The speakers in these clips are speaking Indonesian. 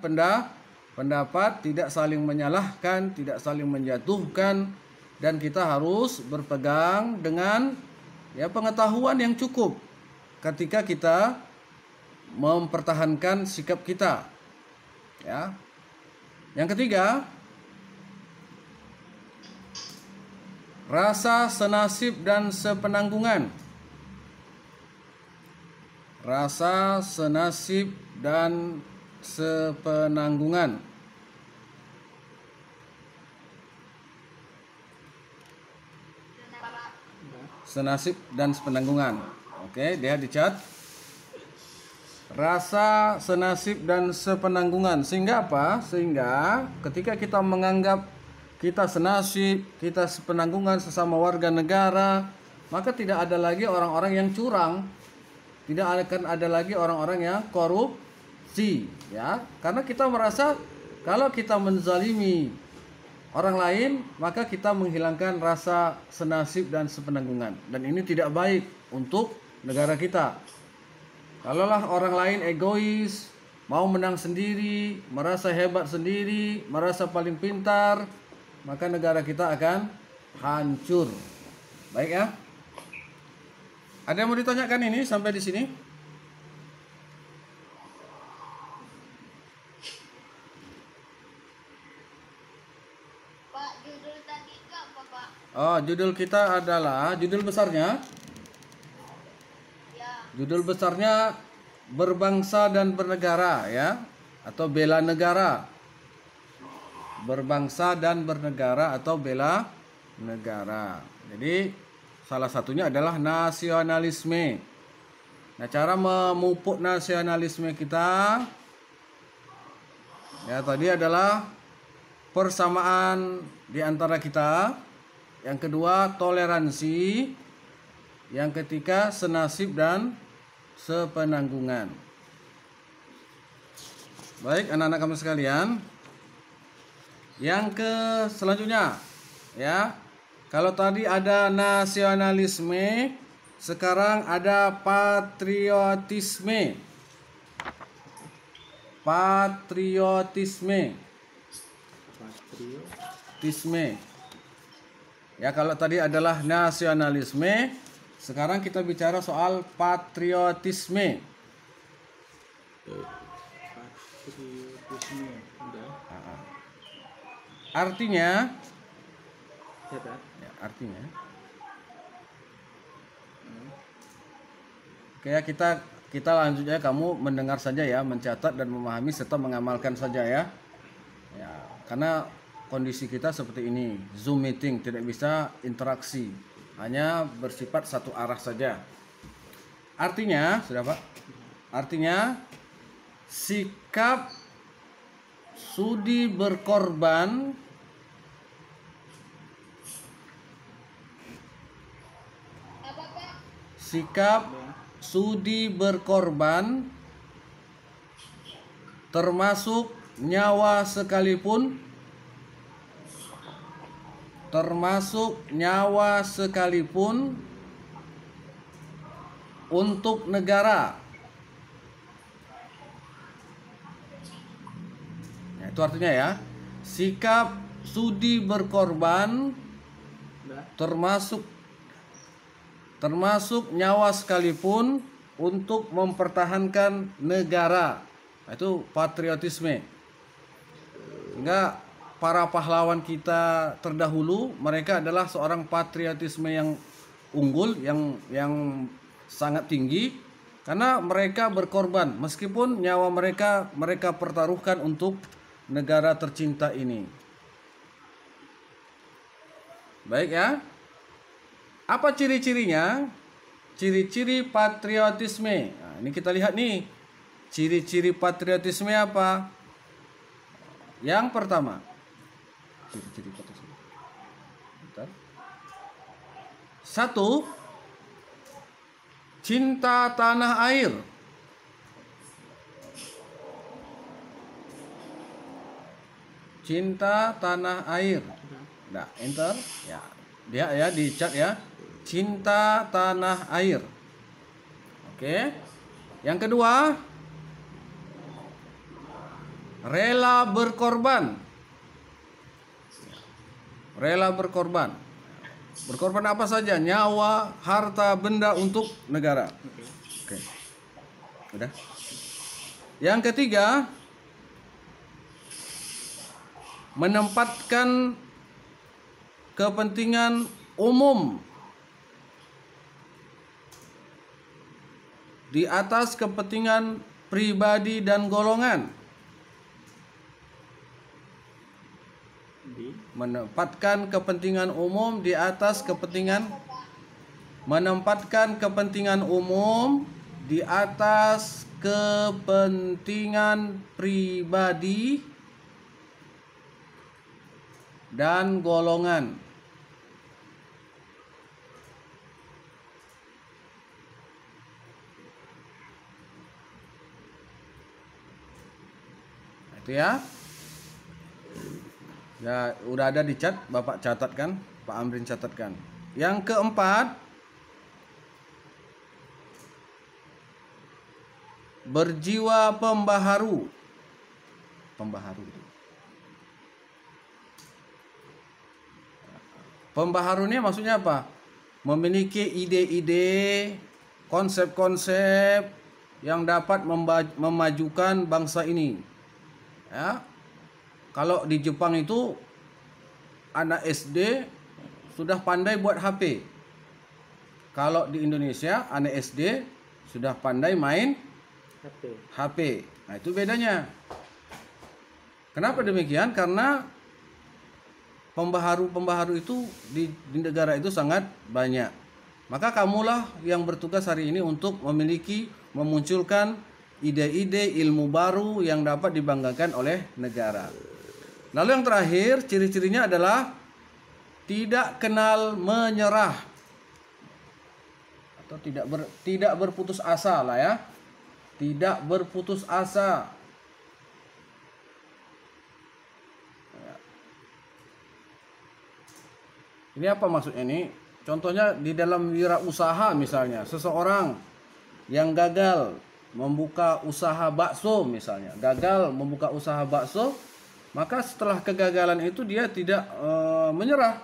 pendapat, tidak saling menyalahkan, tidak saling menjatuhkan, dan kita harus berpegang dengan pengetahuan yang cukup ketika kita mempertahankan sikap kita. Ya. Yang ketiga, rasa senasib dan sepenanggungan. Rasa senasib dan sepenanggungan. Senasib dan sepenanggungan. Oke, dia dicat. Rasa senasib dan sepenanggungan. Sehingga apa? Sehingga ketika kita menganggap kita senasib, kita sepenanggungan sesama warga negara, maka tidak ada lagi orang-orang yang curang, tidak akan ada lagi orang-orang yang korupsi, ya. Karena kita merasa kalau kita menzalimi orang lain, maka kita menghilangkan rasa senasib dan sepenanggungan, dan ini tidak baik untuk negara kita. Kalaulah orang lain egois, mau menang sendiri, merasa hebat sendiri, merasa paling pintar, maka negara kita akan hancur. Baik ya. Ada yang mau ditanyakan ini sampai di sini? Pak, judul tadi itu apa, Pak? Oh, judul kita adalah, judul besarnya, Ya. judul besarnya berbangsa dan bernegara, ya, atau bela negara. Berbangsa dan bernegara atau bela negara. Jadi salah satunya adalah nasionalisme. Nah, cara memupuk nasionalisme kita tadi adalah persamaan di antara kita. Yang kedua, toleransi. Yang ketiga, senasib dan sepenanggungan. Baik, anak-anak kami sekalian. Yang selanjutnya, ya. Kalau tadi ada nasionalisme, sekarang ada patriotisme. Patriotisme. Ya, kalau tadi adalah nasionalisme, sekarang kita bicara soal patriotisme. Artinya, kayak kita lanjutnya, kamu mendengar saja ya, mencatat dan memahami serta mengamalkan saja ya. Ya, karena kondisi kita seperti ini, Zoom meeting tidak bisa interaksi, hanya bersifat satu arah saja. Artinya, sudah Pak? Artinya sikap sudi berkorban termasuk nyawa sekalipun untuk negara. Ya, itu artinya ya, sikap sudi berkorban termasuk nyawa sekalipun untuk mempertahankan negara. Nah, itu patriotisme. Sehingga para pahlawan kita terdahulu, mereka adalah seorang patriotisme yang unggul, yang sangat tinggi, karena mereka berkorban, meskipun nyawa mereka pertaruhkan untuk negara tercinta ini. Baik ya. Apa ciri-cirinya? Ciri-ciri patriotisme. Nah, ini kita lihat nih. Ciri-ciri patriotisme apa? Yang pertama, ciri-ciri patriotisme. Bentar. 1. Cinta tanah air. Cinta tanah air. Nah, enter. Ya, dia ya di chat ya. Cinta tanah air. Oke. Yang kedua, Rela berkorban. Rela berkorban. Berkorban apa saja? Nyawa, harta, benda untuk negara. Oke. Udah. Yang ketiga, menempatkan kepentingan umum di atas kepentingan pribadi dan golongan. Menempatkan kepentingan umum di atas kepentingan di atas kepentingan pribadi dan golongan. Itu ya. Ya, udah ada di chat, Bapak catatkan, Pak Amrin catatkan. Yang keempat, berjiwa pembaharu. Pembaharu itu. Pembaharu ini maksudnya apa? Memiliki ide-ide, konsep-konsep yang dapat memajukan bangsa ini. Ya. Kalau di Jepang itu anak SD sudah pandai buat HP. Kalau di Indonesia anak SD sudah pandai main HP. Nah, itu bedanya. Kenapa demikian? Karena pembaharu itu di negara itu sangat banyak. Maka kamulah yang bertugas hari ini untuk memunculkan ide-ide ilmu baru yang dapat dibanggakan oleh negara. Lalu yang terakhir, ciri-cirinya adalah tidak kenal menyerah atau tidak berputus asa lah ya. Tidak berputus asa. Ini apa maksudnya ini? Contohnya di dalam wirausaha misalnya, seseorang yang gagal membuka usaha bakso misalnya, maka setelah kegagalan itu dia tidak menyerah.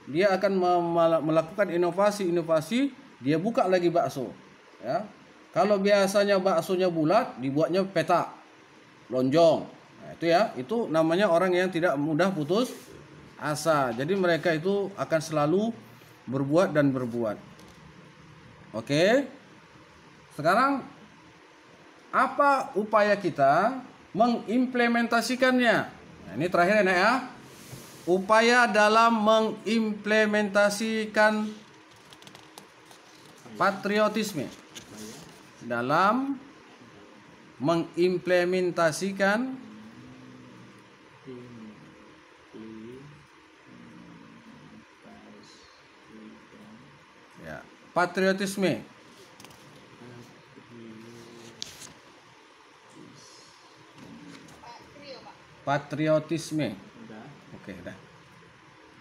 Dia akan melakukan inovasi, dia buka lagi bakso. Ya. Kalau biasanya baksonya bulat, dibuatnya petak, lonjong. Nah, itu ya, itu namanya orang yang tidak mudah putus asa. Jadi mereka itu akan selalu berbuat dan berbuat. Oke. Sekarang apa upaya kita mengimplementasikannya? Nah, ini terakhir ya. Upaya dalam mengimplementasikan patriotisme. Dalam mengimplementasikan ya, patriotisme. Patriotisme. Oke, dah.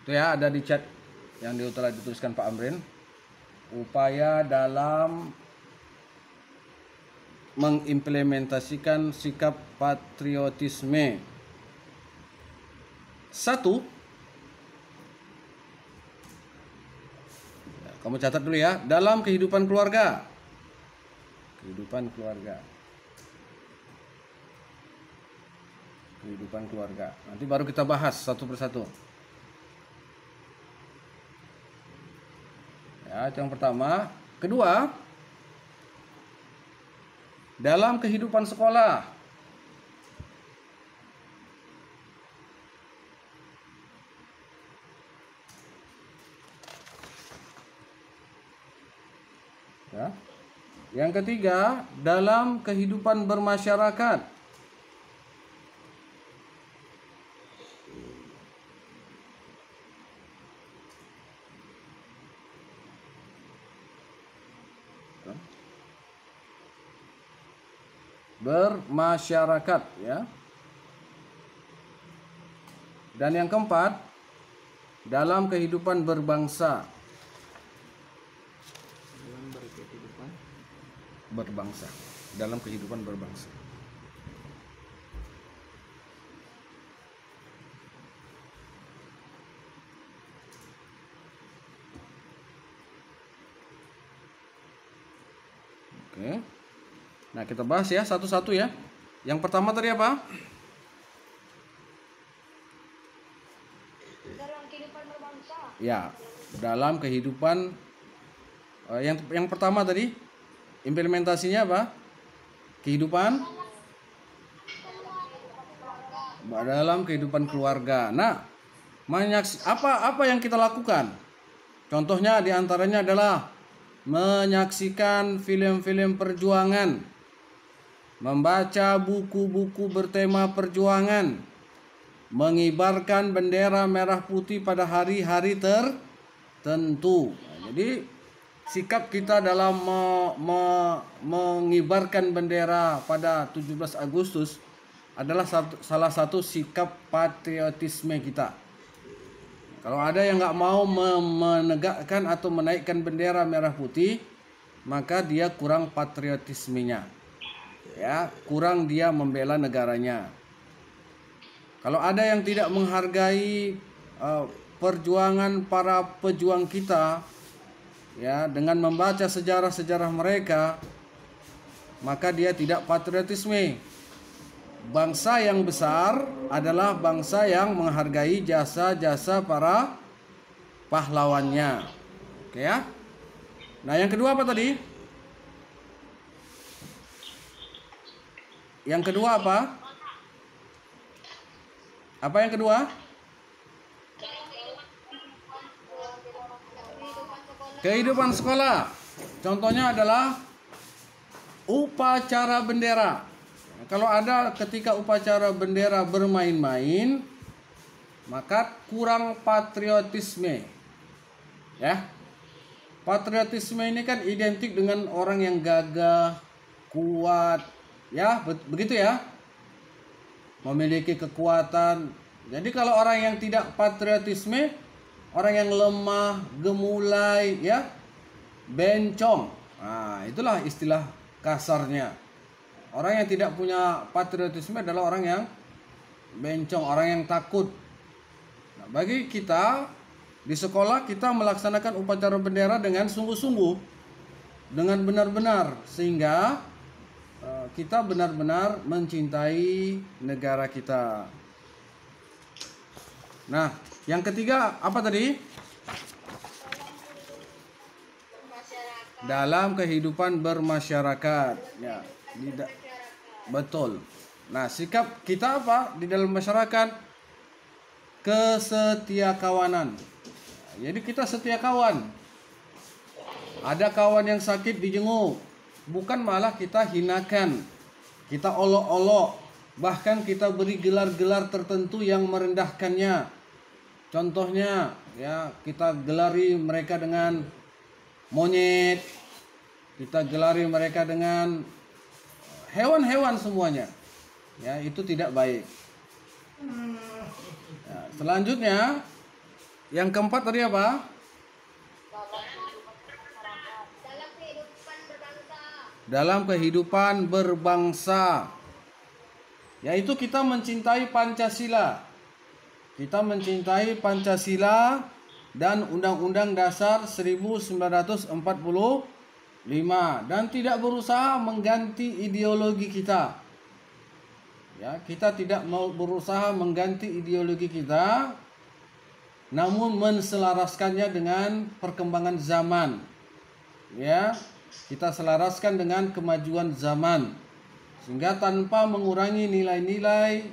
Itu ya, ada di chat yang telah dituliskan Pak Amrin. Upaya dalam mengimplementasikan sikap patriotisme. 1. Kamu catat dulu ya, dalam kehidupan keluarga. Kehidupan keluarga. Nanti baru kita bahas satu persatu. Ya, itu yang pertama. Kedua, dalam kehidupan sekolah. Ya. Yang ketiga, dalam kehidupan bermasyarakat. Bermasyarakat ya. Dan yang keempat, dalam kehidupan berbangsa. Dalam kehidupan berbangsa. Oke. Nah, kita bahas ya satu-satu ya. Yang pertama tadi apa? Dalam kehidupan berbangsa. Ya, dalam kehidupan yang pertama tadi implementasinya apa? Kehidupan dalam kehidupan keluarga. Nah, apa yang kita lakukan? Contohnya diantaranya adalah menyaksikan film-film perjuangan, membaca buku-buku bertema perjuangan, mengibarkan bendera merah putih pada hari-hari tertentu. Nah, jadi sikap kita dalam mengibarkan bendera pada 17 Agustus adalah salah satu sikap patriotisme kita. Kalau ada yang nggak mau menegakkan atau menaikkan bendera merah putih, maka dia kurang patriotismenya, ya, kurang dia membela negaranya. Kalau ada yang tidak menghargai perjuangan para pejuang kita, ya, dengan membaca sejarah-sejarah mereka, maka dia tidak patriotisme. Bangsa yang besar adalah bangsa yang menghargai jasa-jasa para pahlawannya. Oke ya. Nah, yang kedua apa tadi? Yang kedua apa? Apa yang kedua? Kehidupan sekolah. Contohnya adalah upacara bendera. Kalau ada ketika upacara bendera bermain-main, maka kurang patriotisme. Ya. Patriotisme ini kan identik dengan orang yang gagah, kuat, ya, begitu ya. Memiliki kekuatan. Jadi kalau orang yang tidak patriotisme, orang yang lemah, gemulai, ya, bencong. Nah, itulah istilah kasarnya. Orang yang tidak punya patriotisme adalah orang yang bencong, orang yang takut. Nah, bagi kita di sekolah kita melaksanakan upacara bendera dengan sungguh-sungguh, dengan benar-benar, sehingga kita benar-benar mencintai negara kita. Nah, yang ketiga apa tadi? Dalam kehidupan bermasyarakat. Ya, betul. Nah, sikap kita apa di dalam masyarakat? Kesetiakawanan. Jadi kita setia kawan. Ada kawan yang sakit dijenguk, bukan malah kita hinakan, kita olok-olok, bahkan kita beri gelar-gelar tertentu yang merendahkannya. Contohnya, ya, kita gelari mereka dengan monyet, kita gelari mereka dengan hewan-hewan semuanya. Ya, itu tidak baik. Ya, selanjutnya, yang keempat tadi apa? Dalam kehidupan berbangsa. Yaitu kita mencintai Pancasila. Kita mencintai Pancasila dan Undang-Undang Dasar 1945 dan tidak berusaha mengganti ideologi kita. Ya, kita tidak mau berusaha mengganti ideologi kita, namun menselaraskannya dengan perkembangan zaman. Ya, kita selaraskan dengan kemajuan zaman, sehingga tanpa mengurangi nilai-nilai,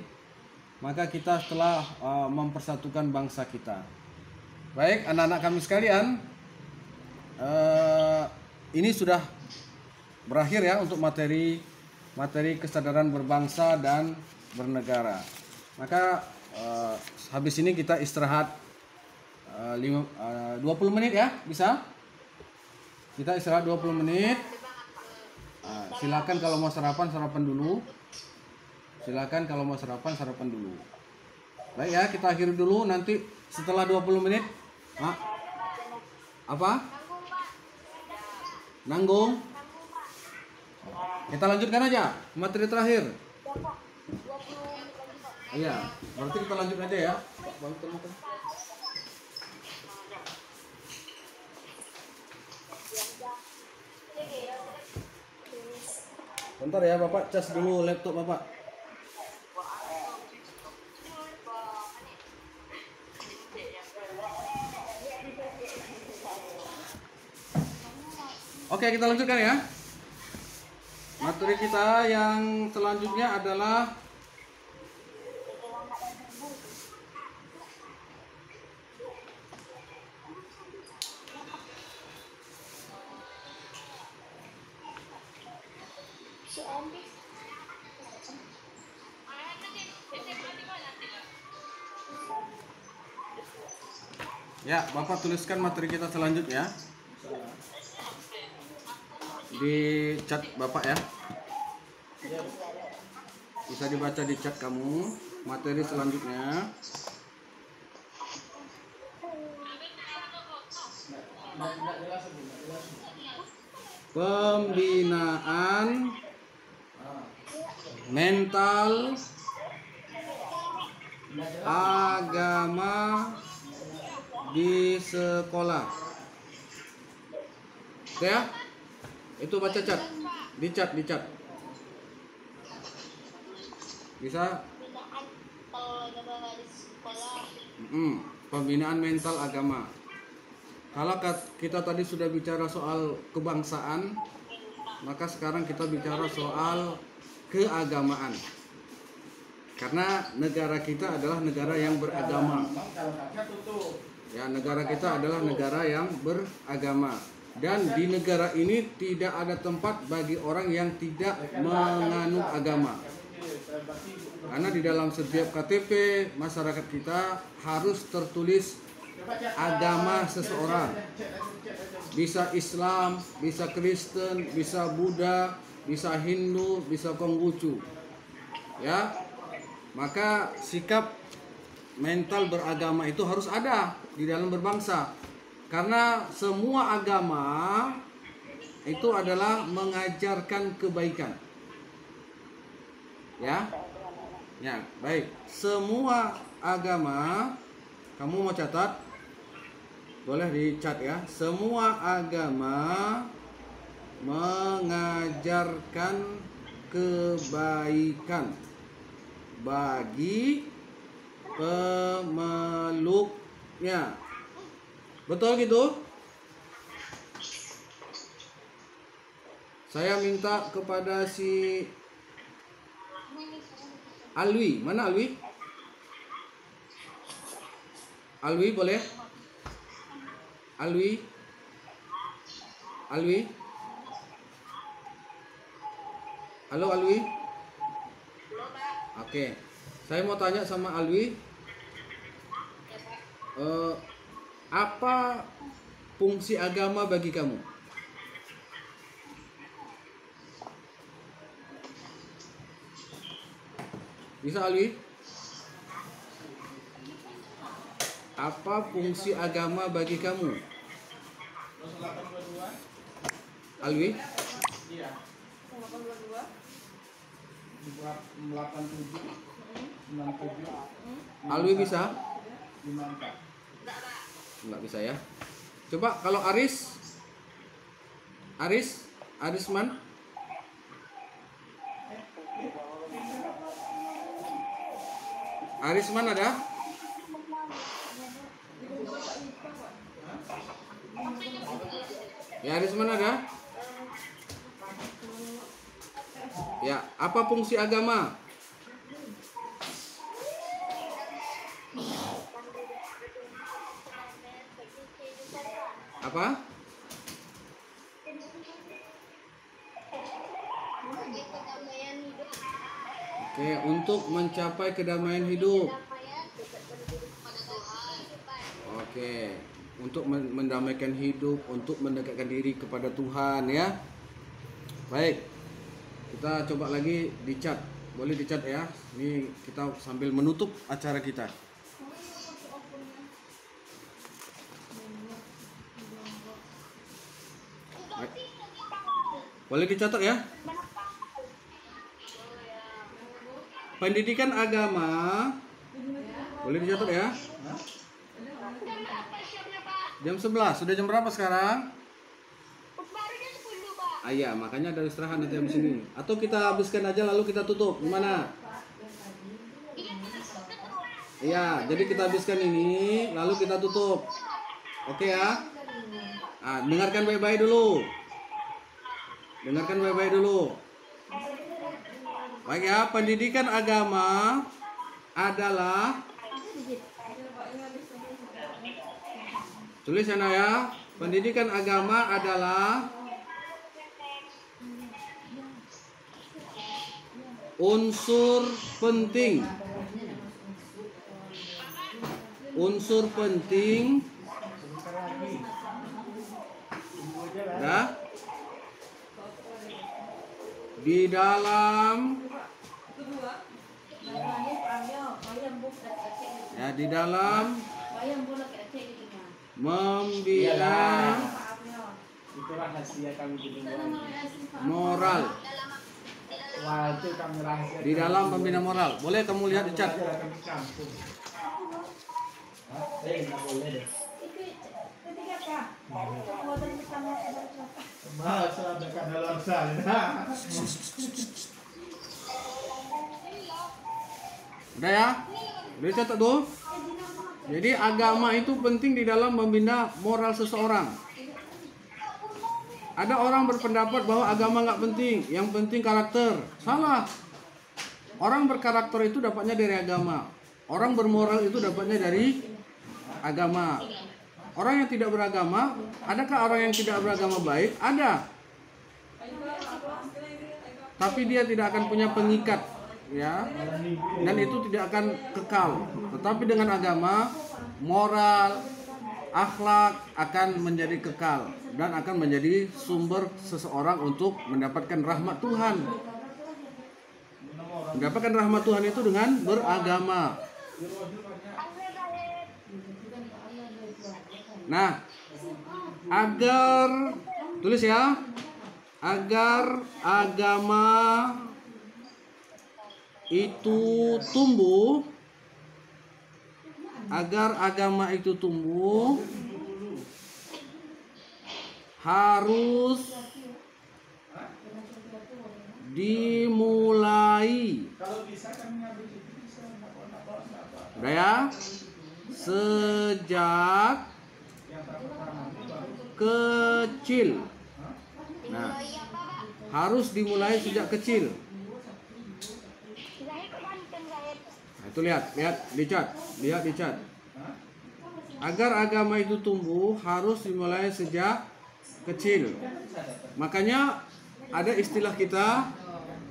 maka kita telah mempersatukan bangsa kita. Baik, anak-anak kami sekalian, ini sudah berakhir ya untuk materi kesadaran berbangsa dan bernegara. Maka habis ini kita istirahat 20 menit ya, bisa? Kita istirahat 20 menit. Silakan kalau mau sarapan dulu. Silakan kalau mau sarapan dulu. Baik ya, kita akhiri dulu, nanti setelah 20 menit. Apa? Nanggung. Kita lanjutkan aja materi terakhir. Iya, berarti kita lanjut aja ya. Bentar ya, Bapak cas dulu laptop Bapak. Oke, kita lanjutkan ya. Materi kita yang selanjutnya adalah ya, Bapak tuliskan materi kita selanjutnya di chat Bapak ya. Bisa dibaca di chat kamu materi selanjutnya. Pembinaan mental agama di sekolah. Oke ya? Itu baca chat. Di chat. Bisa? Pembinaan mental agama. Kalau kita tadi sudah bicara soal kebangsaan, maka sekarang kita bicara soal keagamaan. Karena negara kita adalah negara yang beragama. Ya, negara kita adalah negara yang beragama. Dan di negara ini tidak ada tempat bagi orang yang tidak menganut agama. Karena di dalam setiap KTP masyarakat kita harus tertulis agama seseorang. Bisa Islam, bisa Kristen, bisa Buddha, bisa Hindu, bisa Konghucu. Ya. Maka sikap mental beragama itu harus ada di dalam berbangsa. Karena semua agama itu adalah mengajarkan kebaikan. Ya. Ya, baik. Semua agama, kamu mau catat? Boleh dicat ya. Semua agama mengajarkan kebaikan bagi pemeluknya. Betul gitu? Saya minta kepada si Alwi. Mana Alwi? Alwi boleh? Alwi? Halo Alwi? Oke. Saya mau tanya sama Alwi. Apa fungsi agama bagi kamu? Bisa Alwi? Apa fungsi agama bagi kamu? Alwi? Iya. 87. Alwi bisa? Enggak bisa ya. Coba kalau Arisman. Arisman ada? Ya, Arisman ada? Ya, apa fungsi agama? Apa? Oke, untuk mencapai kedamaian hidup. Oke, untuk mendamaikan hidup, untuk mendekatkan diri kepada Tuhan ya. Baik. Kita coba lagi di chat. Boleh di chat ya. Ini kita sambil menutup acara kita. Boleh dicatat ya. Pendidikan agama. Boleh dicatat ya. Jam 11. Sudah jam berapa sekarang? Baru jam 10, Pak. Iya, makanya ada istirahat nanti habis ini. Atau kita habiskan aja lalu kita tutup. Gimana? Iya, jadi kita habiskan ini lalu kita tutup. Oke ya? Dengarkan baik-baik dulu. Dengarkan baik-baik dulu. Baik ya, pendidikan agama adalah, tulis sana ya. Pendidikan agama adalah unsur penting ya, di dalam membina moral. Di dalam membina moral. Boleh kamu lihat di chat. Udah ya? Udah catat tuh. Jadi agama itu penting di dalam membina moral seseorang. Ada orang berpendapat bahwa agama nggak penting, yang penting karakter. Salah. Orang berkarakter itu dapatnya dari agama. Orang bermoral itu dapatnya dari agama. Orang yang tidak beragama, adakah orang yang tidak beragama baik? Ada. Tapi dia tidak akan punya pengikat, ya. Dan itu tidak akan kekal. Tetapi dengan agama, moral, akhlak akan menjadi kekal dan akan menjadi sumber seseorang untuk mendapatkan rahmat Tuhan. Mendapatkan rahmat Tuhan itu dengan beragama. Nah, agar, tulis ya, agar agama itu tumbuh, harus dimulai, udah ya, sejak kecil. Nah, harus dimulai sejak kecil. Nah, itu lihat di chat. Agar agama itu tumbuh harus dimulai sejak kecil. Makanya ada istilah kita,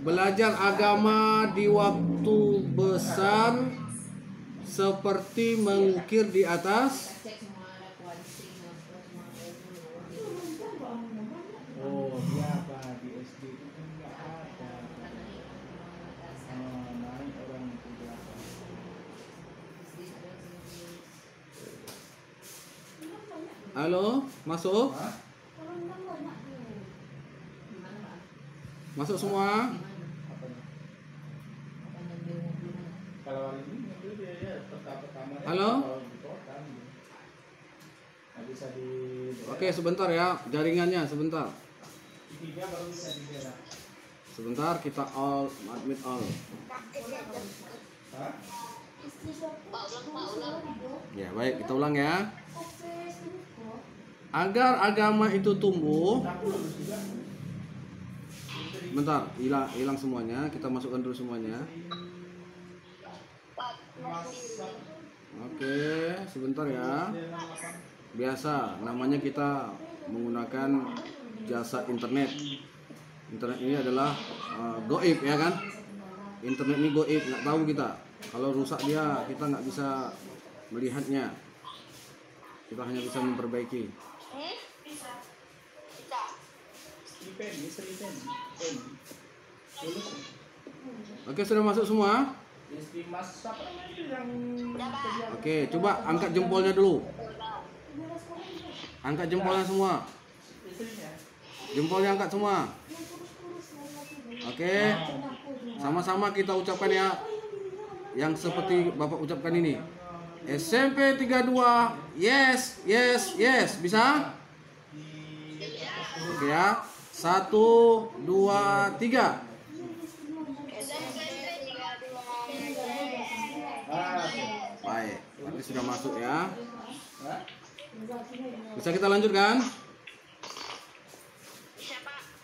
belajar agama di waktu besar seperti mengukir di atas Halo, masuk? Masuk semua? Halo? Oke, sebentar ya, jaringannya sebentar. Sebentar, kita admit all. Ya, baik, kita ulang ya. Agar agama itu tumbuh, bentar, hilang semuanya. Kita masukkan dulu semuanya. Oke, sebentar ya. Biasa, namanya kita menggunakan jasa internet. Internet ini adalah goib, ya kan? Internet ini goib, nggak tahu kita. Kalau rusak dia, kita nggak bisa melihatnya. Kita hanya bisa memperbaiki. Oke, sudah masuk semua? Oke, coba angkat jempolnya dulu. Angkat jempolnya semua. Jempolnya angkat semua. Oke. Sama-sama kita ucapkan ya, yang seperti Bapak ucapkan ini. SMP 32, yes, yes, yes. Bisa? Oke ya. 1, 2, 3. Baik, berarti sudah masuk ya. Bisa kita lanjutkan?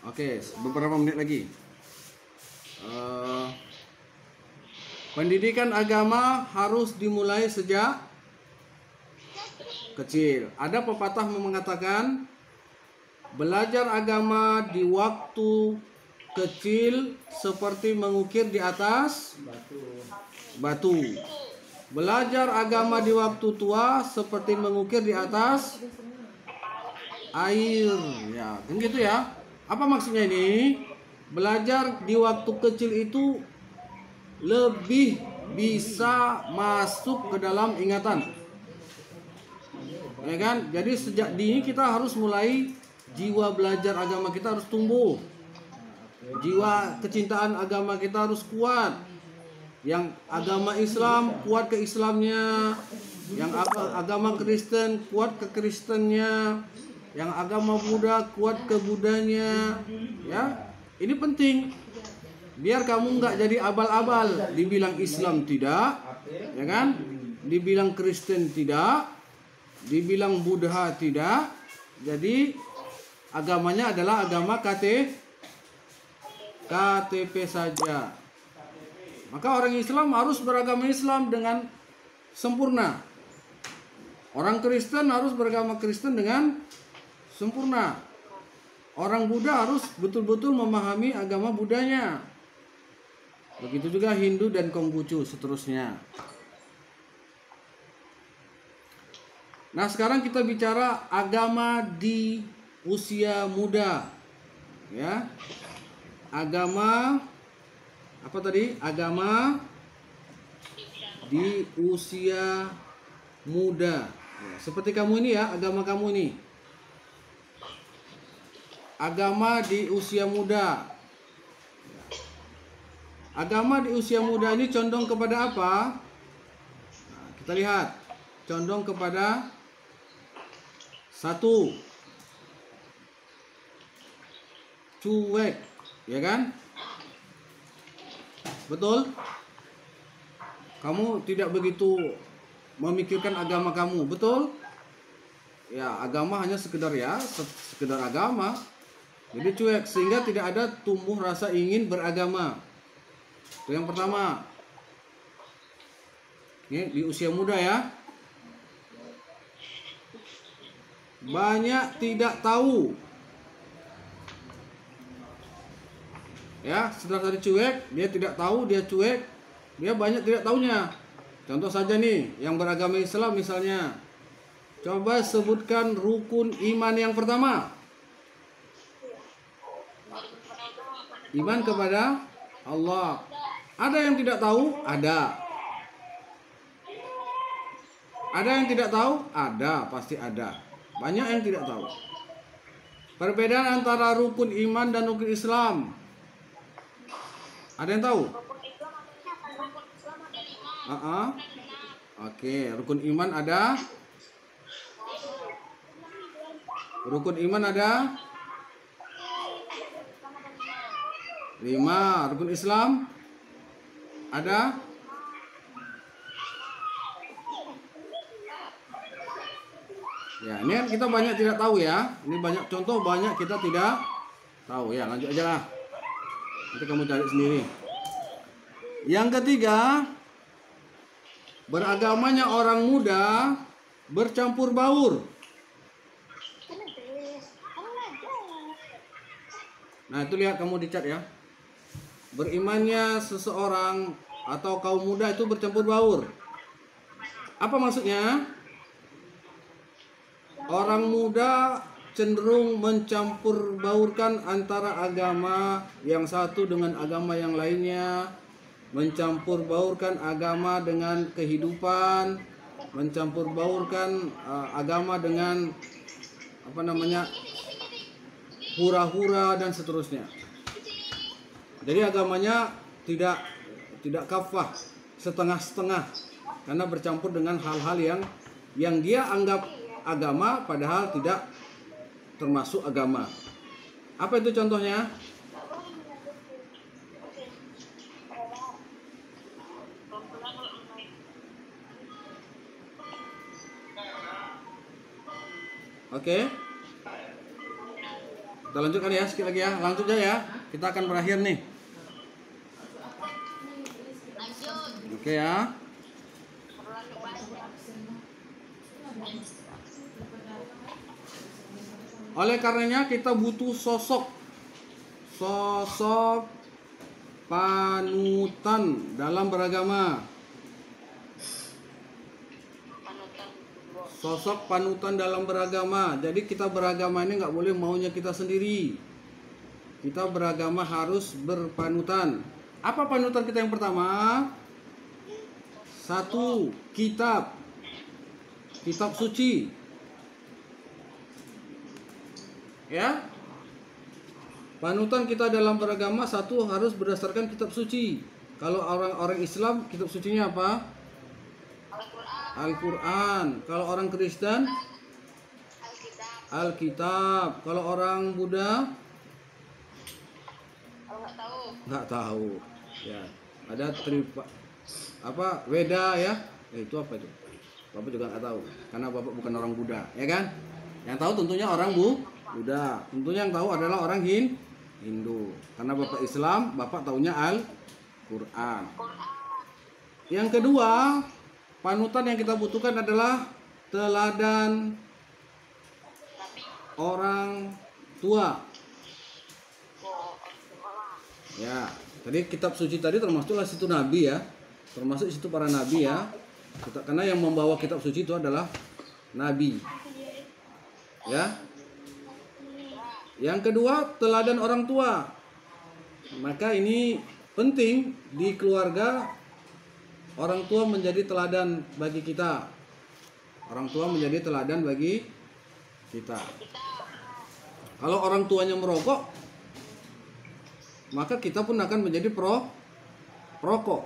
Oke, beberapa menit lagi. Pendidikan agama harus dimulai sejak kecil. Ada pepatah mengatakan belajar agama di waktu kecil seperti mengukir di atas batu. Belajar agama di waktu tua seperti mengukir di atas air. Ya, kan gitu ya. Apa maksudnya ini? Belajar di waktu kecil itu lebih bisa masuk ke dalam ingatan. Ya kan? Jadi sejak dini kita harus mulai jiwa belajar agama kita harus tumbuh. Jiwa kecintaan agama kita harus kuat. Yang agama Islam kuat ke Islamnya, yang agama Kristen kuat ke Kristennya, yang agama Buddha kuat ke Budanya. Ya, ini penting. Biar kamu nggak jadi abal-abal. Dibilang Islam tidak, ya kan? Dibilang Kristen tidak, dibilang Buddha tidak. Jadi agamanya adalah agama KTP saja. Maka orang Islam harus beragama Islam dengan sempurna. Orang Kristen harus beragama Kristen dengan sempurna. Orang Buddha harus betul-betul memahami agama Buddhanya. Begitu juga Hindu dan Konghucu seterusnya. Nah, sekarang kita bicara agama di usia muda. Ya. Agama apa tadi? Agama di usia muda. Ya, seperti kamu ini ya, agama kamu ini. Agama di usia muda. Agama di usia muda ini condong kepada apa? Nah, kita lihat. Condong kepada 1, cuek, ya kan? Betul? Kamu tidak begitu memikirkan agama kamu, betul? Ya, agama hanya sekedar sekedar agama. Jadi cuek, sehingga tidak ada tumbuh rasa ingin beragama. Itu yang pertama. Ini di usia muda ya. Banyak tidak tahu. Ya, setelah tadi cuek, dia tidak tahu, dia cuek, dia banyak tidak tahunya. Contoh saja nih, yang beragama Islam misalnya. Coba sebutkan rukun iman yang pertama. Iman kepada Allah. Ada yang tidak tahu? Ada. Ada yang tidak tahu? Ada, pasti ada. Banyak yang tidak tahu. Perbedaan antara rukun iman dan rukun Islam. Ada yang tahu? Oke, rukun iman ada. Rukun iman ada 5. Rukun Islam ada 5. Ya, ini kan kita banyak tidak tahu ya. Ini banyak contoh, banyak kita tidak tahu ya. Lanjut aja lah. Nanti kamu cari sendiri. Yang ketiga, beragamanya orang muda bercampur baur. Nah, itu lihat kamu di chat ya. Berimannya seseorang atau kaum muda itu bercampur baur. Apa maksudnya? Orang muda cenderung mencampur baurkan antara agama yang satu dengan agama yang lainnya, mencampur baurkan agama dengan kehidupan, mencampur baurkan agama dengan hura-hura dan seterusnya. Jadi agamanya tidak kafah, setengah-setengah, karena bercampur dengan hal-hal yang dia anggap agama padahal tidak termasuk agama. Apa itu contohnya? Oke. Kita lanjutkan ya, sekali lagi ya. Langsung aja ya. Kita akan berakhir nih. Lanjut. Oke ya. Terlalu banyak. Oleh karenanya kita butuh sosok panutan dalam beragama. Sosok panutan dalam beragama. Jadi kita beragama ini nggak boleh maunya kita sendiri. Kita beragama harus berpanutan. Apa panutan kita yang pertama? Satu, kitab suci. Ya. Panutan kita dalam beragama satu harus berdasarkan kitab suci. Kalau orang-orang Islam kitab sucinya apa? Al-Quran. Kalau orang Kristen Alkitab. Kalau orang Buddha nggak tahu. Ya, ada Weda ya. Itu apa itu? Bapak juga nggak tahu. Karena Bapak bukan orang Buddha, ya kan? Yang tahu tentunya orang Buddha. Tentunya yang tahu adalah orang Hindu. Karena Bapak Islam, Bapak taunya Al-Quran. Yang kedua, panutan yang kita butuhkan adalah teladan orang tua. Ya, tadi kitab suci tadi termasuklah situ nabi ya. Termasuk situ para nabi ya. Karena yang membawa kitab suci itu adalah nabi. Ya. Yang kedua, teladan orang tua. Maka ini penting di keluarga. Orang tua menjadi teladan bagi kita. Orang tua menjadi teladan bagi kita. Kalau orang tuanya merokok, maka kita pun akan menjadi perokok.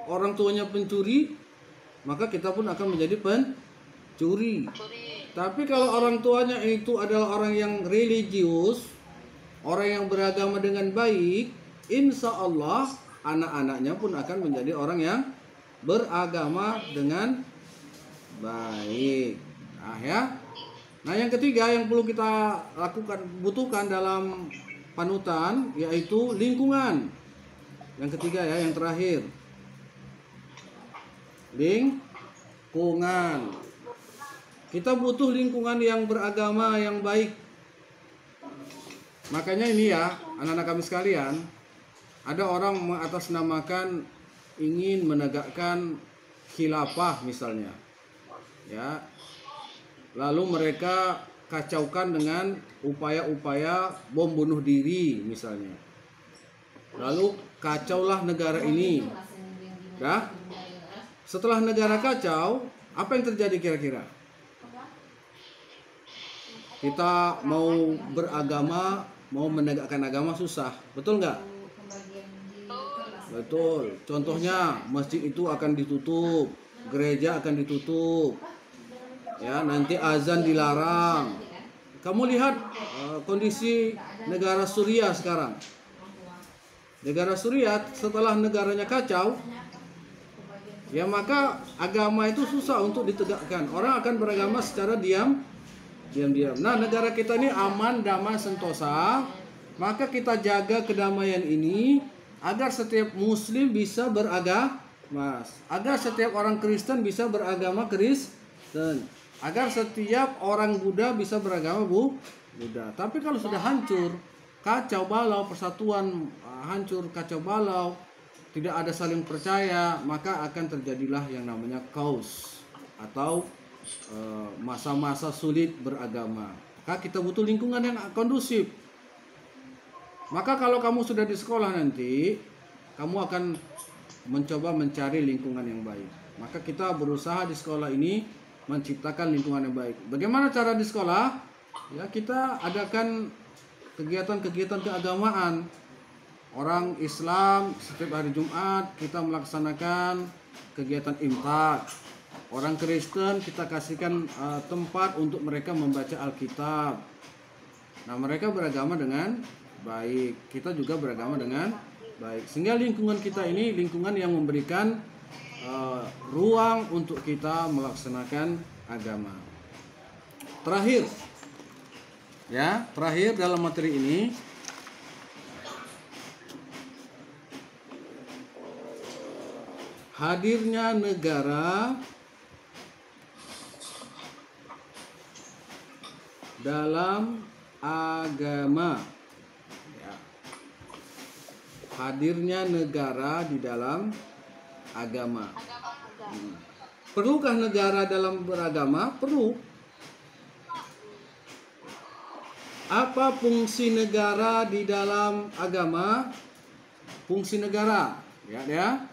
Orang tuanya pencuri, maka kita pun akan menjadi pencuri. Tapi kalau orang tuanya itu adalah orang yang religius, orang yang beragama dengan baik, insya Allah anak-anaknya pun akan menjadi orang yang beragama dengan baik. Nah ya. Nah yang ketiga yang perlu kita butuhkan dalam panutan yaitu lingkungan. Yang ketiga ya, yang terakhir. Lingkungan. Kita butuh lingkungan yang beragama yang baik. Makanya ini ya, anak-anak kami sekalian, ada orang mengatasnamakan ingin menegakkan khilafah misalnya. Ya. Lalu mereka kacaukan dengan upaya-upaya bom bunuh diri misalnya. Lalu kacaulah negara ini. Ya. Setelah negara kacau, apa yang terjadi kira-kira? Kita mau beragama, mau menegakkan agama susah. Betul nggak? Betul. Contohnya masjid itu akan ditutup, gereja akan ditutup. Ya, nanti azan dilarang. Kamu lihat kondisi negara Suriah sekarang. Negara Suriah setelah negaranya kacau, ya maka agama itu susah untuk ditegakkan. Orang akan beragama secara diam. Nah, negara kita ini aman, damai, sentosa. Maka kita jaga kedamaian ini agar setiap muslim bisa beragama, agar setiap orang Kristen bisa beragama Kristen, agar setiap orang Buddha bisa beragama Buddha. Tapi kalau sudah hancur, kacau balau, persatuan hancur, kacau balau, tidak ada saling percaya, maka akan terjadilah yang namanya chaos atau masa-masa sulit beragama. Maka kita butuh lingkungan yang kondusif. Maka kalau kamu sudah di sekolah nanti, kamu akan mencoba mencari lingkungan yang baik. Maka kita berusaha di sekolah ini menciptakan lingkungan yang baik. Bagaimana cara di sekolah? Ya, kita adakan kegiatan-kegiatan keagamaan. Orang Islam setiap hari Jumat kita melaksanakan kegiatan imsak. Orang Kristen kita kasihkan tempat untuk mereka membaca Alkitab. Nah, mereka beragama dengan baik, kita juga beragama dengan baik. Sehingga lingkungan kita ini lingkungan yang memberikan ruang untuk kita melaksanakan agama. Terakhir, ya, terakhir dalam materi ini hadirnya negara dalam agama, ya. Hadirnya negara di dalam agama. Perlukah negara dalam beragama? Perlu. Apa fungsi negara di dalam agama? Fungsi negara, ya.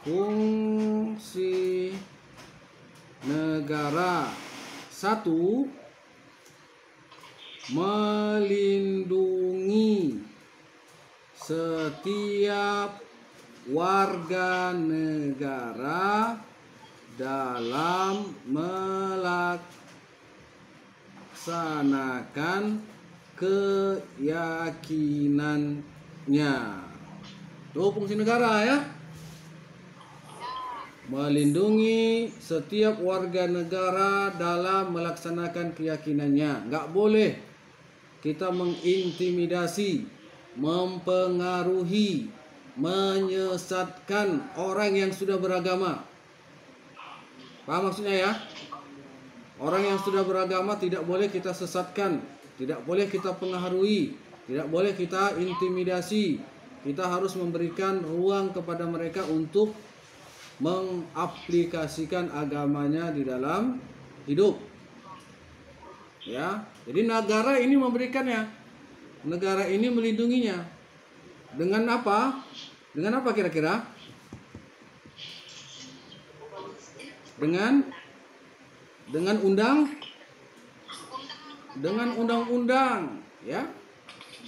Fungsi negara. 1. Melindungi setiap warga negara dalam melaksanakan keyakinannya. Itu fungsi negara, ya. Melindungi setiap warga negara dalam melaksanakan keyakinannya. Nggak boleh kita mengintimidasi, mempengaruhi, menyesatkan orang yang sudah beragama. Paham maksudnya, ya? Orang yang sudah beragama tidak boleh kita sesatkan, tidak boleh kita pengaruhi, tidak boleh kita intimidasi. Kita harus memberikan ruang kepada mereka untuk mengaplikasikan agamanya di dalam hidup. Ya, jadi negara ini memberikannya, negara ini melindunginya. Dengan apa? Dengan apa kira-kira? Dengan undang-undang, ya,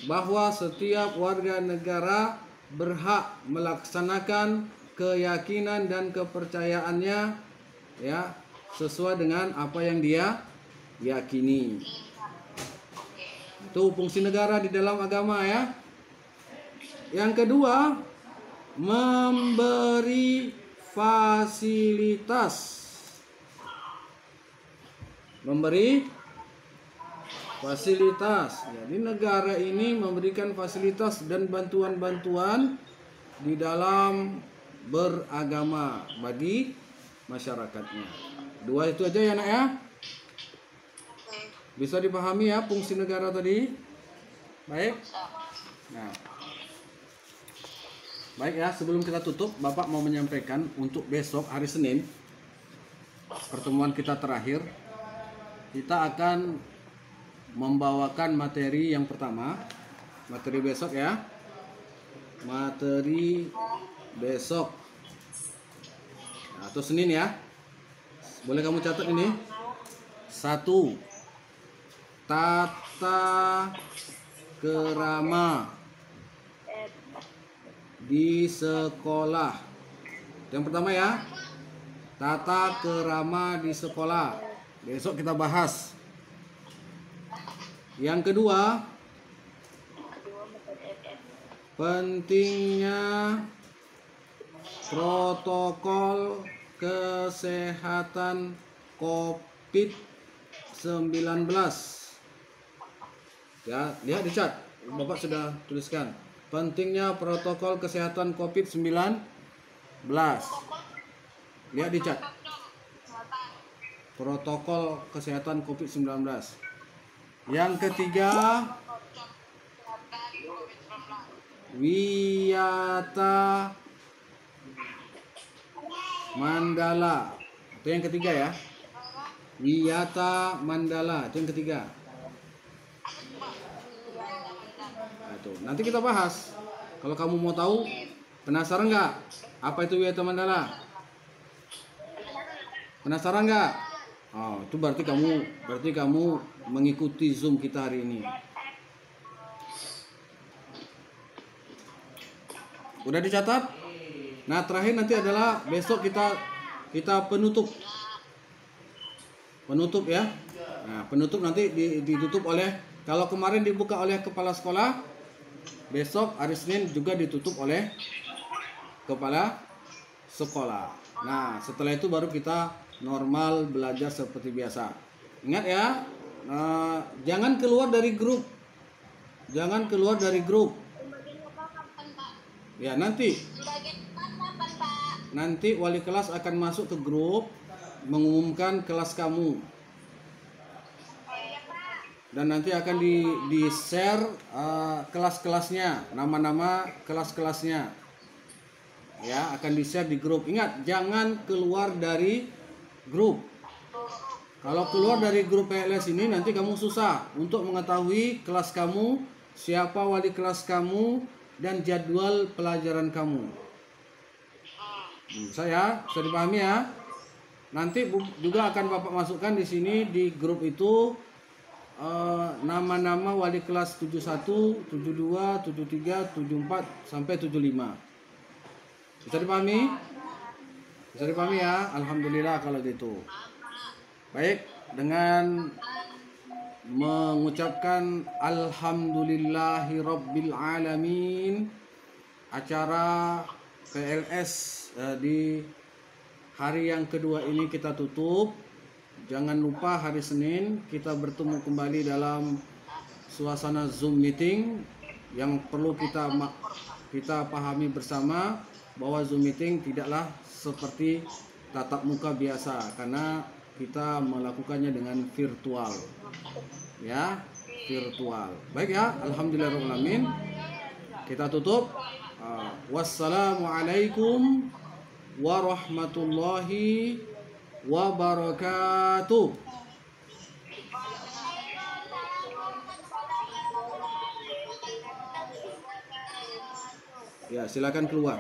bahwa setiap warga negara berhak melaksanakan keyakinan dan kepercayaannya, ya, sesuai dengan apa yang dia yakini. Itu fungsi negara di dalam agama, ya. Yang kedua, memberi fasilitas. Memberi fasilitas. Jadi negara ini memberikan fasilitas dan bantuan-bantuan di dalam beragama bagi masyarakatnya. Dua itu aja, ya, nak, ya. Bisa dipahami, ya, fungsi negara tadi? Baik. Nah, baik, ya, sebelum kita tutup, Bapak mau menyampaikan untuk besok hari Senin, pertemuan kita terakhir, kita akan membawakan materi yang pertama. Materi besok, ya. Materi besok, atau Senin, ya. Boleh kamu catat ini. 1. Tata kerama di sekolah. Yang pertama, ya. Tata kerama di sekolah. Besok kita bahas. Yang kedua, pentingnya protokol kesehatan COVID-19. Ya, lihat di chat. Bapak sudah tuliskan. Pentingnya protokol kesehatan COVID-19. Lihat di chat. Protokol kesehatan COVID-19. Yang ketiga, Wiyata Mandala. Itu yang ketiga, ya. Wiyata Mandala, itu yang ketiga. Nah, itu nanti kita bahas. Kalau kamu mau tahu, penasaran nggak? Apa itu Wiyata Mandala? Penasaran nggak? Oh, itu berarti kamu mengikuti Zoom kita hari ini. Udah dicatat? Nah, terakhir nanti adalah besok kita penutup. Penutup, ya. Nah, penutup nanti ditutup oleh Kalau kemarin dibuka oleh kepala sekolah, besok hari Senin juga ditutup oleh kepala sekolah. Nah, setelah itu baru kita normal belajar seperti biasa. Ingat ya, jangan keluar dari grup. Jangan keluar dari grup. Pembagian apa kapan, Pak? Ya, nanti Pembagian apa kapan, Pak? nanti wali kelas akan masuk ke grup mengumumkan kelas kamu. Oh iya, Pak. Dan nanti akan di share kelas-kelasnya, nama-nama kelas-kelasnya. Ya, akan di share di grup. Ingat, jangan keluar dari grup. Kalau keluar dari grup PLS ini nanti kamu susah untuk mengetahui kelas kamu, siapa wali kelas kamu, dan jadwal pelajaran kamu. Bisa dipahami ya. Nanti juga akan Bapak masukkan di sini di grup itu nama-nama wali kelas 71, 72, 73, 74 sampai 75. Bisa dipahami? Bisa dipahami ya? Alhamdulillah kalau gitu. Baik, dengan mengucapkan alhamdulillahirabbil alamin, acara PLS di hari yang kedua ini kita tutup. Jangan lupa hari Senin kita bertemu kembali dalam suasana Zoom meeting. Yang perlu kita pahami bersama bahwa Zoom meeting tidaklah seperti tatap muka biasa, karena kita melakukannya dengan virtual. Ya, virtual. Baik ya, alhamdulillahirobbilalamin. Kita tutup. Wassalamualaikum warahmatullahi wabarakatuh. Ya, silakan keluar.